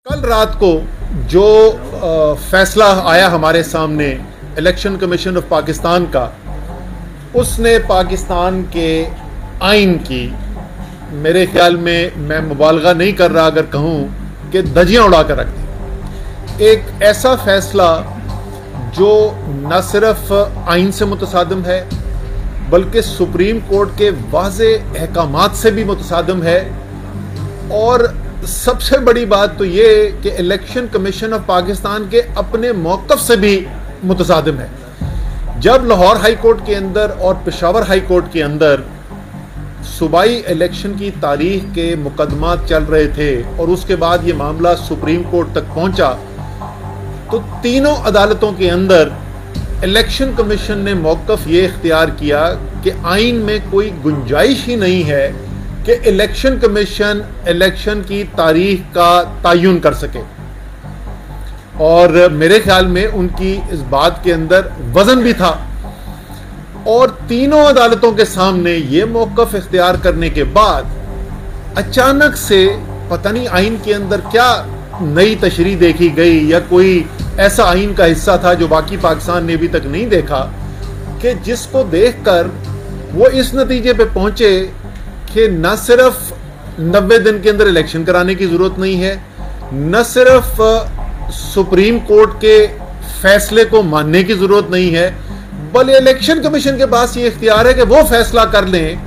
कल रात को जो फैसला आया हमारे सामने इलेक्शन कमीशन ऑफ पाकिस्तान का, उसने पाकिस्तान के आइन की, मेरे ख्याल में मैं मुबालगा नहीं कर रहा अगर कहूँ कि धज्जियाँ उड़ा कर रख दी। एक ऐसा फैसला जो न सिर्फ आइन से मुतसादिम है बल्कि सुप्रीम कोर्ट के वाज़े अहकामात से भी मुतसादिम है। और सबसे बड़ी बात तो ये कि इलेक्शन कमीशन ऑफ पाकिस्तान के अपने मौक़िफ़ से भी मुतसादिम है। जब लाहौर हाई कोर्ट के अंदर और पेशावर हाई कोर्ट के अंदर सूबाई इलेक्शन की तारीख के मुकदमात चल रहे थे और उसके बाद ये मामला सुप्रीम कोर्ट तक पहुंचा, तो तीनों अदालतों के अंदर इलेक्शन कमीशन ने मौक़िफ़ ये इख्तियार किया कि आइन में कोई गुंजाइश ही नहीं है कि इलेक्शन कमीशन इलेक्शन की तारीख का तयन कर सके। और मेरे ख्याल में उनकी इस बात के अंदर वज़न भी था। और तीनों अदालतों के सामने ये मौक़िफ़ इख्तियार करने के बाद अचानक से पता नहीं आइन के अंदर क्या नई तशरीह देखी गई या कोई ऐसा आइन का हिस्सा था जो बाकी पाकिस्तान ने अभी तक नहीं देखा, कि जिसको देखकर वो इस नतीजे पे पहुंचे कि न सिर्फ 90 दिन के अंदर इलेक्शन कराने की ज़रूरत नहीं है, न सिर्फ सुप्रीम कोर्ट के फैसले को मानने की ज़रूरत नहीं है, बल्कि इलेक्शन कमीशन के पास ये इख्तियार है कि वो फैसला कर लें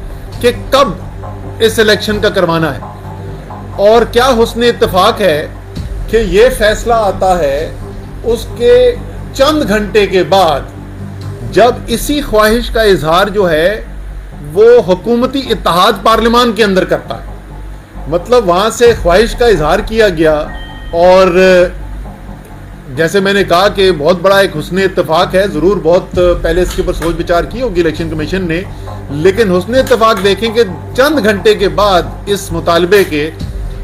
कि कब इस इलेक्शन का करवाना है। और क्या हुस्न इत्तेफाक है कि ये फैसला आता है उसके चंद घंटे के बाद, जब इसी ख्वाहिश का इजहार जो है वो हुकूमती इत्तेहाद पार्लियामान के अंदर करता है। मतलब वहाँ से ख्वाहिश का इजहार किया गया। और जैसे मैंने कहा कि बहुत बड़ा एक हुस्न इत्तेफाक है, ज़रूर बहुत पहले इसके ऊपर सोच विचार की होगी इलेक्शन कमीशन ने, लेकिन हुस्न इत्तेफाक देखें कि चंद घंटे के बाद इस मुतालबे के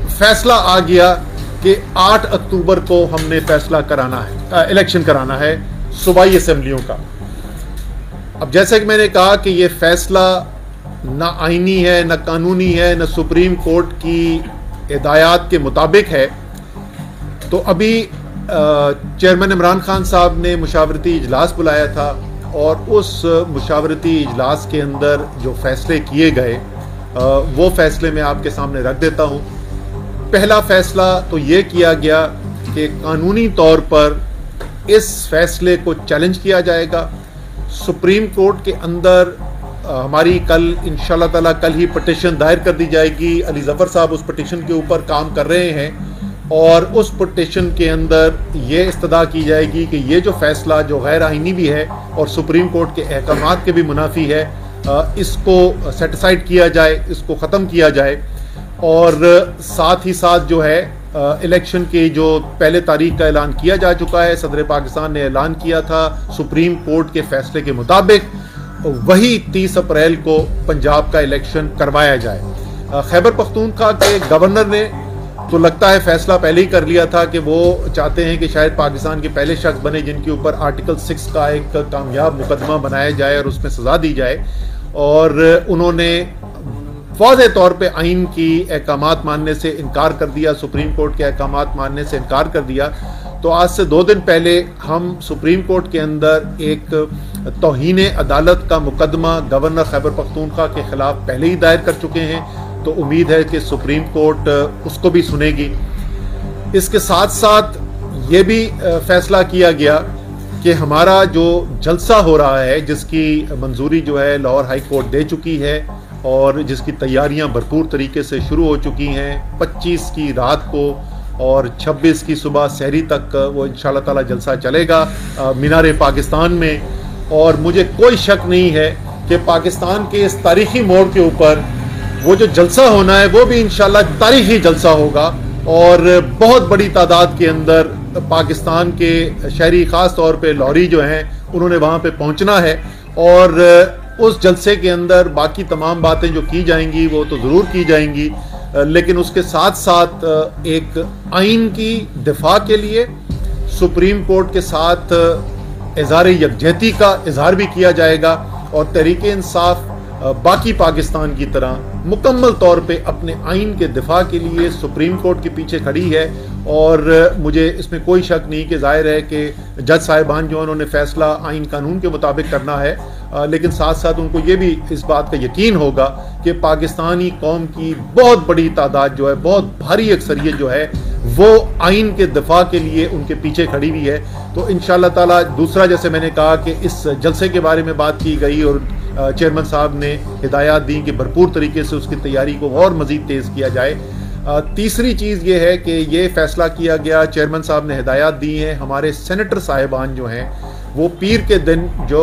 फैसला आ गया कि 8 अक्टूबर को हमने फैसला कराना है, इलेक्शन कराना है सूबाई असम्बलियों का। अब जैसे कि मैंने कहा कि ये फैसला ना आइनी है, ना कानूनी है, ना सुप्रीम कोर्ट की हिदायत के मुताबिक है। तो अभी चेयरमैन इमरान खान साहब ने मुशावरती इजलास बुलाया था और उस मुशावरती इजलास के अंदर जो फैसले किए गए वो फैसले मैं आपके सामने रख देता हूँ। पहला फैसला तो ये किया गया कि कानूनी तौर पर इस फैसले को चैलेंज किया जाएगा। सुप्रीम कोर्ट के अंदर हमारी कल इंशाल्लाह ताला कल ही पटिशन दायर कर दी जाएगी। अली ज़फ़र साहब उस पटिशन के ऊपर काम कर रहे हैं और उस पटिशन के अंदर ये इस्तदा की जाएगी कि ये जो फैसला जो गैर आइनी भी है और सुप्रीम कोर्ट के अहकामात के भी मुनाफी है, इसको सेटिसाइड किया जाए, इसको ख़त्म किया जाए। और साथ ही साथ जो है इलेक्शन की जो पहले तारीख का ऐलान किया जा चुका है, सदर पाकिस्तान ने ऐलान किया था सुप्रीम कोर्ट के फैसले के मुताबिक, वही 30 अप्रैल को पंजाब का इलेक्शन करवाया जाए। खैबर पख्तूनख्वा के गवर्नर ने तो लगता है फैसला पहले ही कर लिया था कि वो चाहते हैं कि शायद पाकिस्तान के पहले शख्स बने जिनके ऊपर आर्टिकल 6 का एक कामयाब मुकदमा बनाया जाए और उसमें सज़ा दी जाए। और उन्होंने वाज़े तौर पे आइन की अहकामात मानने से इनकार कर दिया, सुप्रीम कोर्ट के अहकामात मानने से इनकार कर दिया। तो आज से 2 दिन पहले हम सुप्रीम कोर्ट के अंदर एक तौहीन अदालत का मुकदमा गवर्नर खैबर पख्तूनख्वा के ख़िलाफ़ पहले ही दायर कर चुके हैं। तो उम्मीद है कि सुप्रीम कोर्ट उसको भी सुनेगी। इसके साथ साथ ये भी फैसला किया गया कि हमारा जो जलसा हो रहा है, जिसकी मंजूरी जो है लाहौर हाई कोर्ट दे चुकी है और जिसकी तैयारियां भरपूर तरीके से शुरू हो चुकी हैं, 25 की रात को और 26 की सुबह सहरी तक वो इंशाल्लाह ताला जलसा चलेगा मीनार पाकिस्तान में। और मुझे कोई शक नहीं है कि पाकिस्तान के इस तारीखी मोड़ के ऊपर वो जो जलसा होना है वो भी इंशाल्लाह तारीखी जलसा होगा। और बहुत बड़ी तादाद के अंदर पाकिस्तान के शहरी ख़ास तौर पे लाहौरी जो हैं उन्होंने वहाँ पे पहुँचना है। और उस जलसे के अंदर बाकी तमाम बातें जो की जाएंगी वो तो ज़रूर की जाएंगी, लेकिन उसके साथ साथ एक आइन की दिफा के लिए सुप्रीम कोर्ट के साथ इज़हार यकजहती का इजहार भी किया जाएगा और तहरीक इंसाफ बाकी पाकिस्तान की तरह मुकम्मल तौर पे अपने आइन के दिफा के लिए सुप्रीम कोर्ट के पीछे खड़ी है। और मुझे इसमें कोई शक नहीं कि जाहिर है कि जज साहिबान जो उन्होंने फैसला आइन कानून के मुताबिक करना है, लेकिन साथ साथ उनको ये भी इस बात का यकीन होगा कि पाकिस्तानी कौम की बहुत बड़ी तादाद जो है, बहुत भारी अक्सरियत जो है, वो आइन के दिफा के लिए उनके पीछे खड़ी हुई है। तो इंशाअल्लाह ताला दूसरा, जैसे मैंने कहा कि इस जलसे के बारे में बात की गई और चेयरमैन साहब ने हिदायत दी कि भरपूर तरीके से उसकी तैयारी को और मज़ीद तेज़ किया जाए। तीसरी चीज़ ये है कि ये फैसला किया गया, चेयरमैन साहब ने हिदायत दी है, हमारे सेनेटर साहिबान जो हैं वो पीर के दिन जो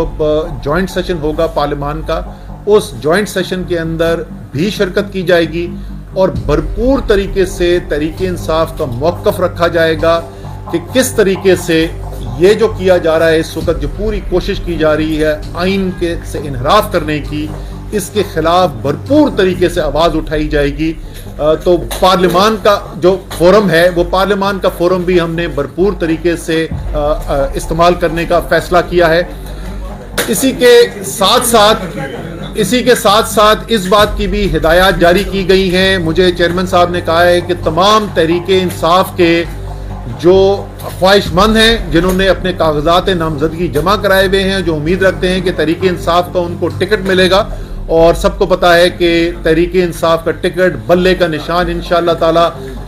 जॉइंट सेशन होगा पार्लियामान का, उस जॉइंट सेशन के अंदर भी शिरकत की जाएगी और भरपूर तरीके से तहरीक इंसाफ का मौक़िफ़ रखा जाएगा कि किस तरीके से ये जो किया जा रहा है इस वक्त, जो पूरी कोशिश की जा रही है आइन के से इनहराफ करने की, इसके खिलाफ भरपूर तरीके से आवाज़ उठाई जाएगी। तो पार्लियामान का जो फोरम है, वो पार्लियामान का फोरम भी हमने भरपूर तरीके से इस्तेमाल करने का फैसला किया है। इसी के साथ साथ इस बात की भी हिदायत जारी की गई हैं। मुझे चेयरमैन साहब ने कहा है कि तमाम तहरीक इंसाफ के जो ख्वाहिशमंद हैं, जिन्होंने अपने कागजात नामजदगी जमा कराए हुए हैं, जो उम्मीद रखते हैं कि तहरीक इंसाफ का उनको टिकट मिलेगा, और सबको पता है कि तहरीक इंसाफ का टिकट बल्ले का निशान इंशाअल्लाह ताला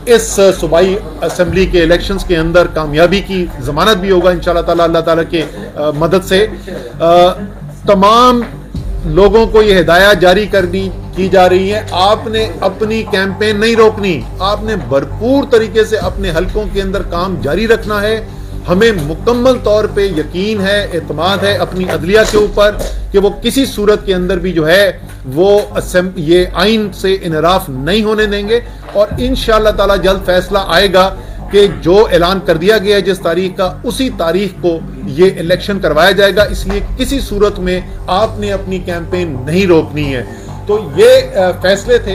इस सूबाई असेंबली के इलेक्शंस के अंदर कामयाबी की जमानत भी होगा इंशाअल्लाह ताला, अल्लाह ताला के मदद से। तमाम लोगों को ये हिदायत जारी की जा रही है, आपने अपनी कैंपेन नहीं रोकनी, आपने भरपूर तरीके से अपने हलकों के अंदर काम जारी रखना है। हमें मुकम्मल तौर पे यकीन है, एतमाद है अपनी अदलिया के ऊपर कि वो किसी सूरत के अंदर भी जो है वो ये आइन से इनराफ नहीं होने देंगे, और इंशाअल्लाह ताला जल्द फैसला आएगा कि जो ऐलान कर दिया गया है जिस तारीख का, उसी तारीख को ये इलेक्शन करवाया जाएगा। इसलिए किसी सूरत में आपने अपनी कैंपेन नहीं रोकनी है। तो ये फैसले थे।